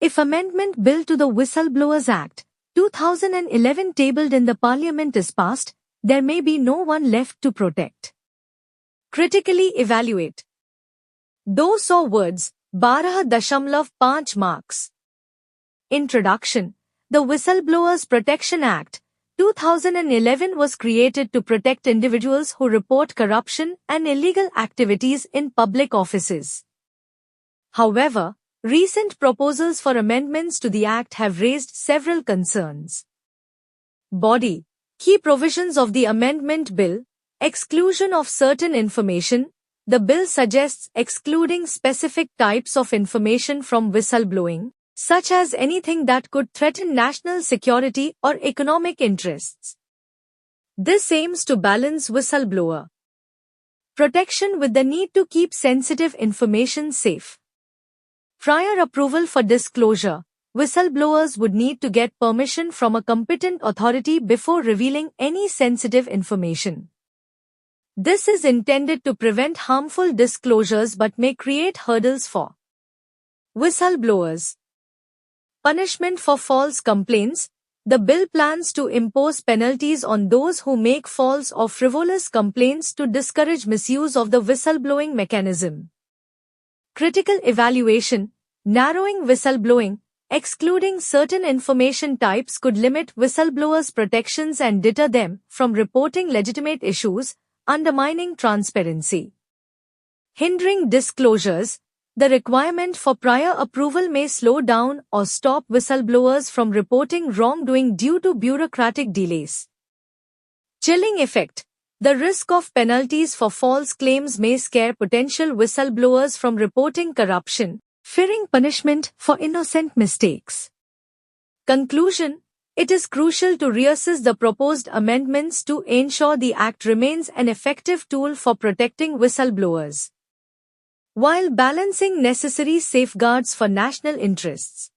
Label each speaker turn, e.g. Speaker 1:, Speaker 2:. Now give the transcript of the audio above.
Speaker 1: If Amendment Bill to the Whistleblowers Act, 2011 tabled in the Parliament is passed, there may be no one left to protect. Critically evaluate. 200 words, 12.5 marks. Introduction. The Whistleblowers Protection Act, 2011 was created to protect individuals who report corruption and illegal activities in public offices. However, recent proposals for amendments to the Act have raised several concerns. Body. Key provisions of the Amendment Bill. Exclusion of certain information. The bill suggests excluding specific types of information from whistleblowing, such as anything that could threaten national security or economic interests. This aims to balance whistleblower protection with the need to keep sensitive information safe. Prior approval for disclosure. Whistleblowers would need to get permission from a competent authority before revealing any sensitive information. This is intended to prevent harmful disclosures but may create hurdles for whistleblowers. Punishment for false complaints. The bill plans to impose penalties on those who make false or frivolous complaints to discourage misuse of the whistleblowing mechanism. Critical evaluation. Narrowing whistleblowing. Excluding certain information types could limit whistleblowers' protections and deter them from reporting legitimate issues, undermining transparency. Hindering disclosures. The requirement for prior approval may slow down or stop whistleblowers from reporting wrongdoing due to bureaucratic delays. Chilling effect. The risk of penalties for false claims may scare potential whistleblowers from reporting corruption, fearing punishment for innocent mistakes. Conclusion. It is crucial to reassess the proposed amendments to ensure the Act remains an effective tool for protecting whistleblowers, while balancing necessary safeguards for national interests.